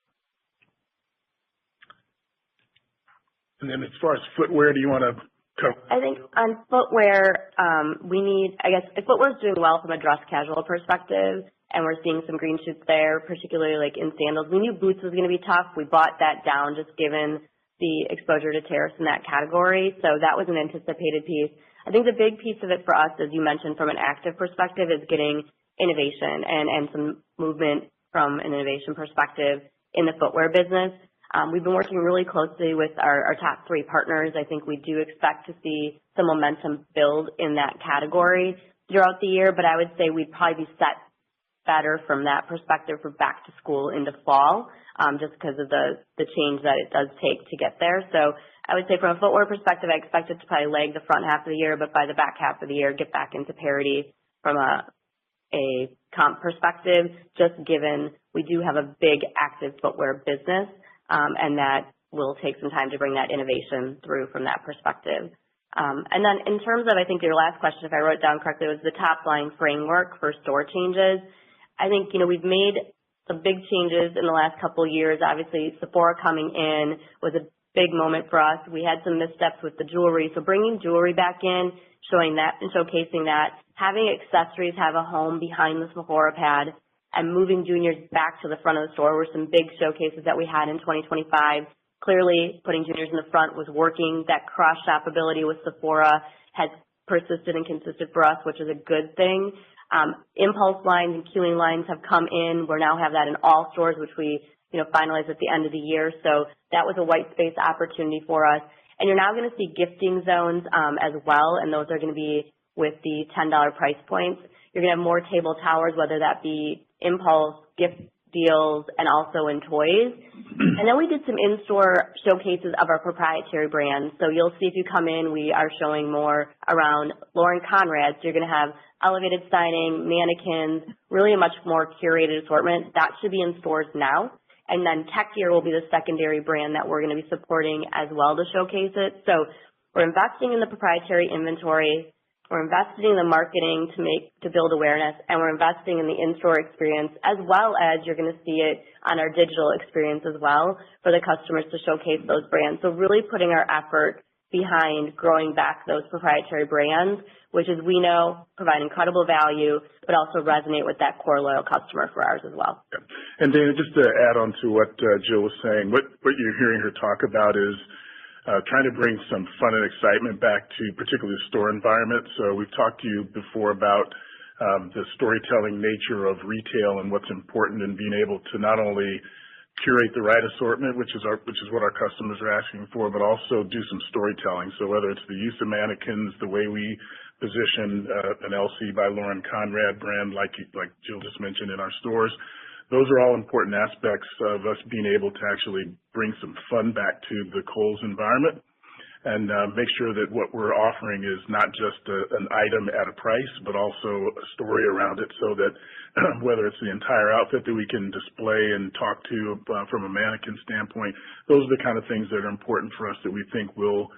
C: And then as far as footwear, do you want to cover?
F: I think on footwear, if footwear is doing well from a dress casual perspective, and we're seeing some green shoots there, particularly like in sandals. We knew boots was going to be tough. We bought that down just given the exposure to tariffs in that category. So that was an anticipated piece. I think the big piece of it for us, as you mentioned, from an active perspective, is getting innovation and some movement from an innovation perspective in the footwear business. We've been working really closely with our top 3 partners. I think we do expect to see some momentum build in that category throughout the year, but I would say we'd probably be set better from that perspective for back to school into fall, just because of the change that it does take to get there. So I would say from a footwear perspective, I expect it to probably lag the front half of the year, but by the back half of the year, get back into parity from a comp perspective, just given we do have a big active footwear business, and that will take some time to bring that innovation through from that perspective. And then in terms of, I think your last question, if I wrote it down correctly, was the top line framework for store changes. I think, we've made some big changes in the last couple of years. Obviously, Sephora coming in was a big moment for us. We had some missteps with the jewelry. So bringing jewelry back in, showing that and showcasing that, having accessories have a home behind the Sephora pad, and moving juniors back to the front of the store were some big showcases that we had in 2025. Clearly, putting juniors in the front was working. That cross-shop ability with Sephora has persisted and consisted for us, which is a good thing. Impulse lines and queuing lines have come in. We now have that in all stores, which we finalized at the end of the year. So that was a white space opportunity for us. And you're now going to see gifting zones as well, and those are going to be with the $10 price points. You're going to have more table towers, whether that be impulse, gift deals, and also in toys. And then we did some in-store showcases of our proprietary brands. So you'll see if you come in, we are showing more around Lauren Conrad. So you're going to have elevated signing, mannequins, really a much more curated assortment. That should be in stores now. And then Tech Gear will be the secondary brand that we're going to be supporting as well to showcase it. So we're investing in the proprietary inventory. We're investing in the marketing to build awareness, and we're investing in the in-store experience, as well as you're going to see it on our digital experience as well for the customers to showcase those brands. So really putting our effort behind growing back those proprietary brands, which, as we know, provide incredible value, but also resonate with that core loyal customer for ours as well.
C: Yeah. And Dana, just to add on to what Jill was saying, what you're hearing her talk about is trying to bring some fun and excitement back to particularly the store environment. So we've talked to you before about the storytelling nature of retail and what's important in being able to not only curate the right assortment, which is what our customers are asking for, but also do some storytelling. So whether it's the use of mannequins, the way we position an LC by Lauren Conrad brand, like Jill just mentioned, in our stores, those are all important aspects of us being able to actually bring some fun back to the Kohl's environment and make sure that what we're offering is not just an item at a price, but also a story around it, so that whether it's the entire outfit that we can display and talk to from a mannequin standpoint, those are the kind of things that are important for us that we think will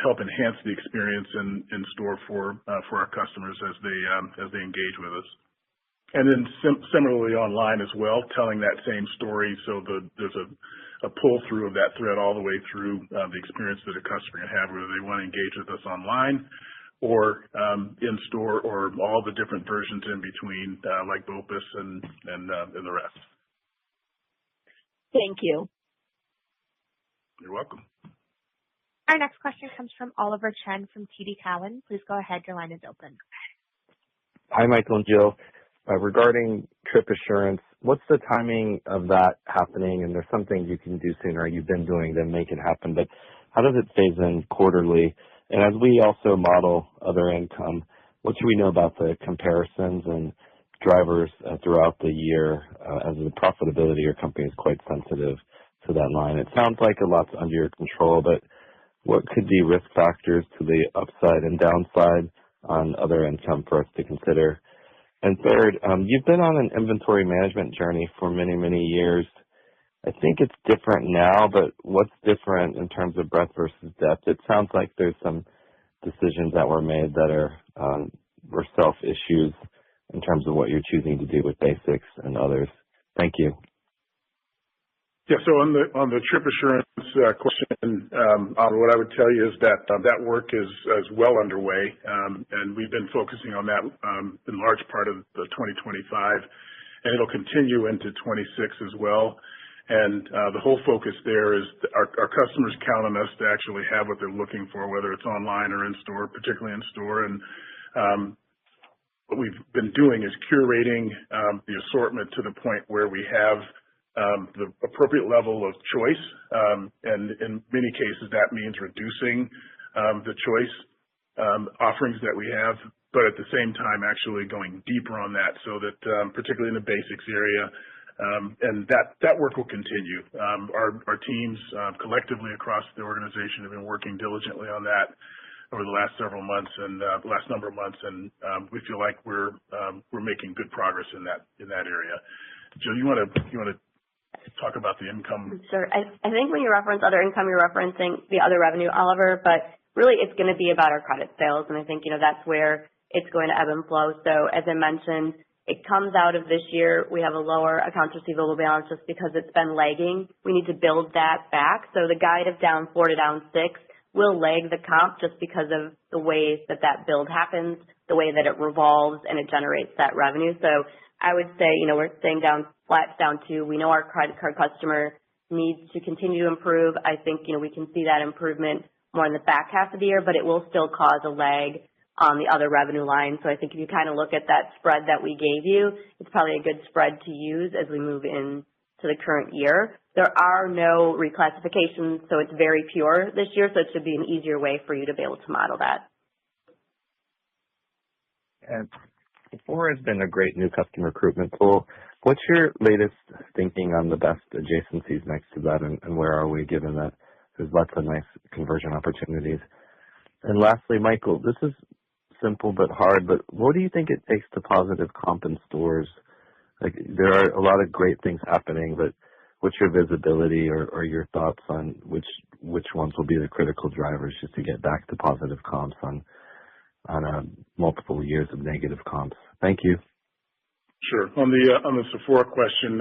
C: help enhance the experience in store for our customers as they engage with us. And then similarly online as well, telling that same story, so there's a pull-through of that thread all the way through the experience that a customer can have, whether they want to engage with us online or in-store, or all the different versions in between, like BOPUS and the rest.
J: Thank you.
C: You're welcome.
A: Our next question comes from Oliver Chen from TD Cowen. Please go ahead. Your line is open.
K: Hi, Michael and Jill. Regarding trip assurance, what's the timing of that happening? And there's some things you can do sooner, you've been doing, to make it happen, but how does it phase in quarterly? And as we also model other income, what should we know about the comparisons and drivers throughout the year, as the profitability of your company is quite sensitive to that line? It sounds like a lot's under your control, but what could be risk factors to the upside and downside on other income for us to consider? And third, you've been on an inventory management journey for many, many years. I think it's different now, but what's different in terms of breadth versus depth? It sounds like there's some decisions that were made that were self-issues in terms of what you're choosing to do with basics and others. Thank you.
C: Yeah, so on the trip assurance question, what I would tell you is that that work is well underway, and we've been focusing on that in large part of the 2025, and it'll continue into 26 as well. And the whole focus there is our customers count on us to actually have what they're looking for, whether it's online or in store, particularly in store. And what we've been doing is curating the assortment to the point where we have the appropriate level of choice, and in many cases that means reducing the choice offerings that we have, but at the same time actually going deeper on that, so that particularly in the basics area, and that work will continue. Our teams collectively across the organization have been working diligently on that over the last several months and the last number of months, and we feel like we're making good progress in that area. Jill, you want to talk about the income?
F: Sure. I think when you reference other income, you're referencing the other revenue, Oliver, but really it's going to be about our credit sales, and I think, that's where it's going to ebb and flow. So as I mentioned, it comes out of this year, we have a lower accounts receivable balance just because it's been lagging. We need to build that back. So the guide of down 4 to down 6 will lag the comp just because of the way that build happens, the way that it revolves and it generates that revenue. So I would say, we're staying flat down 2. We know our credit card customer needs to continue to improve. I think, we can see that improvement more in the back half of the year, but it will still cause a lag on the other revenue line. So I think if you kind of look at that spread that we gave you, it's probably a good spread to use as we move into the current year. There are no reclassifications, so it's very pure this year, so it should be an easier way for you to be able to model that.
K: And Sephora has been a great new customer recruitment tool. What's your latest thinking on the best adjacencies next to that, and where are we, given that there's lots of nice conversion opportunities? And lastly, Michael, this is simple but hard, but what do you think it takes to positive comp in stores? Like, there are a lot of great things happening, but what's your visibility or your thoughts on which ones will be the critical drivers just to get back to positive comps on multiple years of negative comps? Thank you.
C: Sure. On the Sephora question,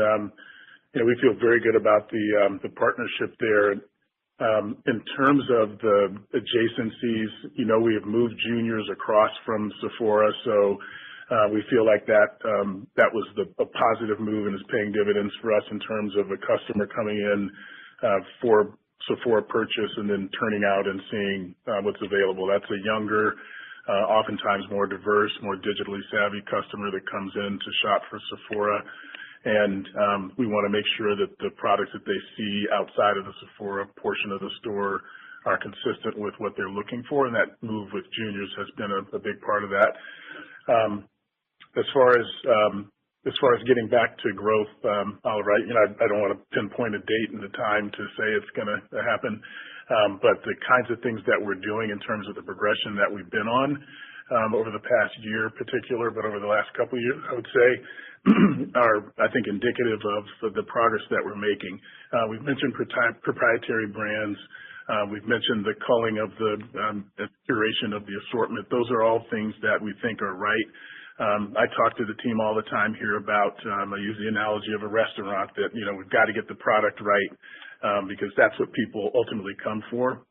C: we feel very good about the partnership there. In terms of the adjacencies, we have moved juniors across from Sephora, so we feel like that was a positive move and is paying dividends for us in terms of a customer coming in for Sephora purchase and then turning out and seeing what's available. That's a younger, oftentimes more diverse, more digitally savvy customer that comes in to shop for Sephora. And we want to make sure that the products that they see outside of the Sephora portion of the store are consistent with what they're looking for, and that move with juniors has been a big part of that. As far as getting back to growth, Oliver, I don't want to pinpoint a date and the time to say it's going to happen, but the kinds of things that we're doing in terms of the progression that we've been on over the past year in particular, but over the last couple of years, I would say, are, I think, indicative of the progress that we're making. We've mentioned proprietary brands. We've mentioned the culling of the curation of the assortment. Those are all things that we think are right. I talk to the team all the time here about, I use the analogy of a restaurant that, we've got to get the product right because that's what people ultimately come for.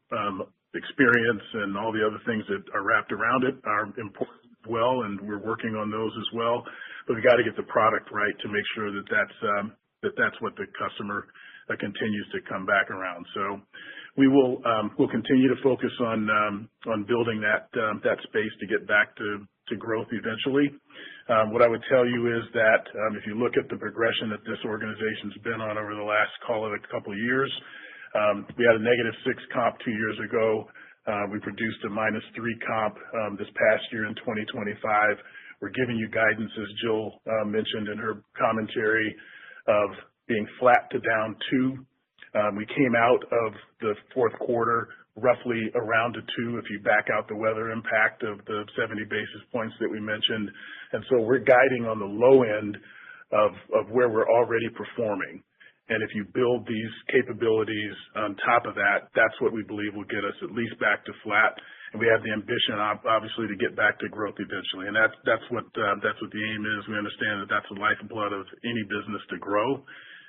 C: Experience and all the other things that are wrapped around it are important as well, and we're working on those as well. But we got to get the product right to make sure that that's what the customer continues to come back around. So we'll continue to focus on building that space to get back to growth eventually. What I would tell you is that if you look at the progression that this organization's been on over the last, call it a couple of years, we had a -6 comp 2 years ago. We produced a -3 comp this past year in 2025. We're giving you guidance, as Jill mentioned in her commentary, of being flat to down 2. We came out of the fourth quarter roughly around a 2 if you back out the weather impact of the 70 basis points that we mentioned. And so we're guiding on the low end of where we're already performing. And if you build these capabilities on top of that, that's what we believe will get us at least back to flat. And we have the ambition, obviously, to get back to growth eventually. And that's what the aim is. We understand that that's the lifeblood of any business to grow.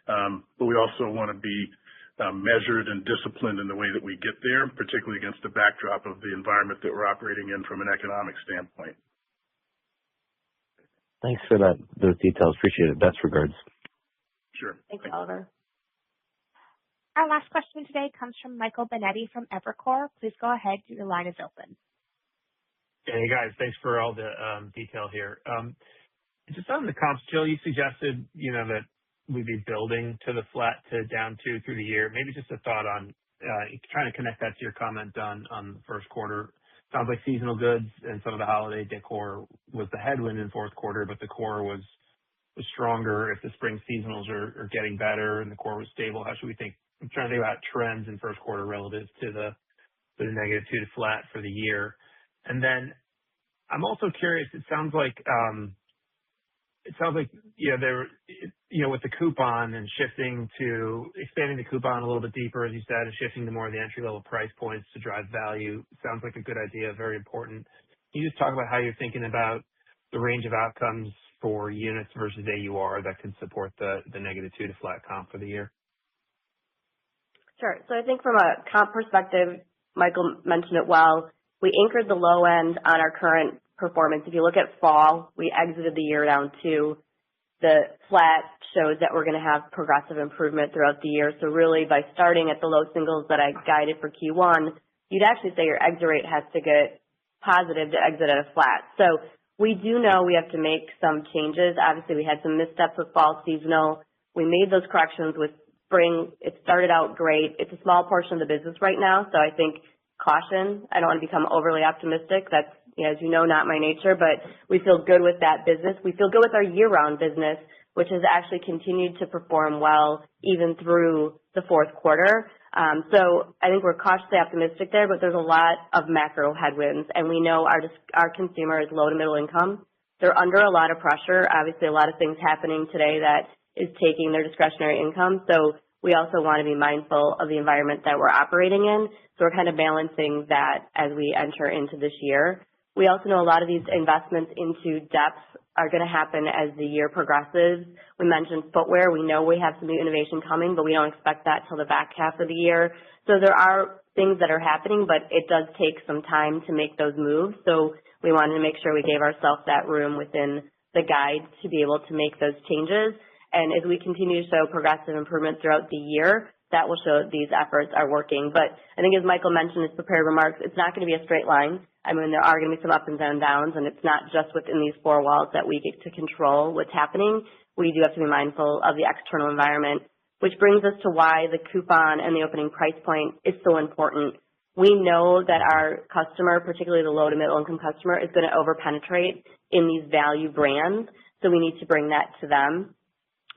C: But we also want to be measured and disciplined in the way that we get there, particularly against the backdrop of the environment that we're operating in from an economic standpoint.
K: Thanks for those details. Appreciate it. Best regards.
C: Sure.
F: Thanks, Oliver.
A: Our last question today comes from Michael Binetti from Evercore. Please go ahead. Your line is open.
L: Hey, guys. Thanks for all the detail here. Just on the comps, Jill, you suggested, that we'd be building to the flat to down 2 through the year. Maybe just a thought on trying to connect that to your comment on the first quarter. Sounds like seasonal goods and some of the holiday decor was the headwind in fourth quarter, but the core was stronger. If the spring seasonals are getting better and the core was stable, how should we think? I'm trying to think about trends in first quarter relative to the -2 to flat for the year. And then I'm also curious, it sounds like with the coupon and expanding the coupon a little bit deeper, as you said, and shifting to more of the entry-level price points to drive value, sounds like a good idea, very important. Can you just talk about how you're thinking about the range of outcomes for units versus AUR that can support the -2 to flat comp for the year?
F: Sure. So I think from a comp perspective, Michael mentioned it well. We anchored the low end on our current performance. If you look at fall, we exited the year down 2. The flat shows that we're going to have progressive improvement throughout the year. So really, by starting at the low singles that I guided for Q1, you'd actually say your exit rate has to get positive to exit at a flat. So we do know we have to make some changes. Obviously, we had some missteps with fall seasonal. We made those corrections with spring. It started out great. It's a small portion of the business right now, so I think caution. I don't want to become overly optimistic. That's, as you know, not my nature, but we feel good with that business. We feel good with our year-round business, which has actually continued to perform well even through the fourth quarter. So I think we're cautiously optimistic there, but there's a lot of macro headwinds, and we know our consumer is low to middle income. They're under a lot of pressure. Obviously, a lot of things happening today that is taking their discretionary income. So we also want to be mindful of the environment that we're operating in. So we're kind of balancing that as we enter into this year. We also know a lot of these investments into depth are going to happen as the year progresses. We mentioned footwear. We know we have some new innovation coming, but we don't expect that till the back half of the year. So there are things that are happening, but it does take some time to make those moves. So we wanted to make sure we gave ourselves that room within the guide to be able to make those changes. And as we continue to show progressive improvement throughout the year, that will show that these efforts are working. But I think as Michael mentioned in his prepared remarks, it's not going to be a straight line. I mean, there are going to be some ups and downs, and it's not just within these four walls that we get to control what's happening. We do have to be mindful of the external environment, which brings us to why the coupon and the opening price point is so important. We know that our customer, particularly the low to middle income customer, is going to over-penetrate in these value brands, so we need to bring that to them.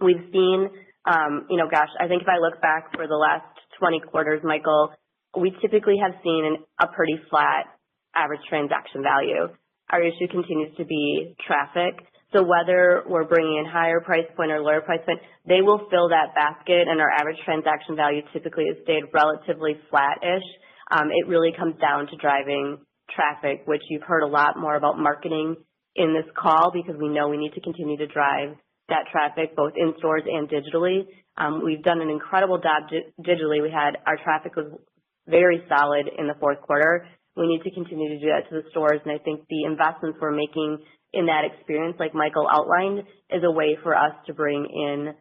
F: We've seen, I think if I look back for the last 20 quarters, Michael, we typically have seen a pretty flat average transaction value. Our issue continues to be traffic. So whether we're bringing in higher price point or lower price point, they will fill that basket, and our average transaction value typically has stayed relatively flat-ish. It really comes down to driving traffic, which you've heard a lot more about marketing in this call because we know we need to continue to drive that traffic both in stores and digitally. We've done an incredible job digitally. Our traffic was very solid in the fourth quarter. We need to continue to do that to the stores, and I think the investments we're making in that experience, like Michael outlined, is a way for us to bring in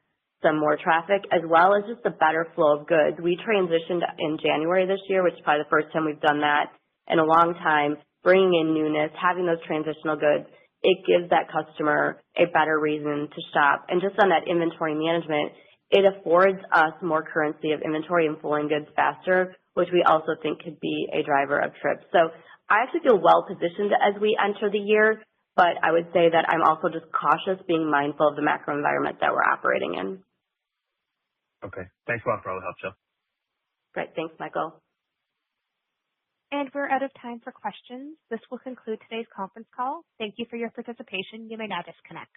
F: some more traffic as well as just a better flow of goods. We transitioned in January this year, which is probably the first time we've done that in a long time, bringing in newness, having those transitional goods. It gives that customer a better reason to shop. And just on that inventory management, it affords us more currency of inventory and flowing goods faster, which we also think could be a driver of trips. So I actually feel well positioned as we enter the year, but I would say that I'm also just cautious, being mindful of the macro environment that we're operating in.
L: Okay. Thanks a lot for all the help, Jill.
F: Great. Thanks, Michael.
A: And we're out of time for questions. This will conclude today's conference call. Thank you for your participation. You may now disconnect.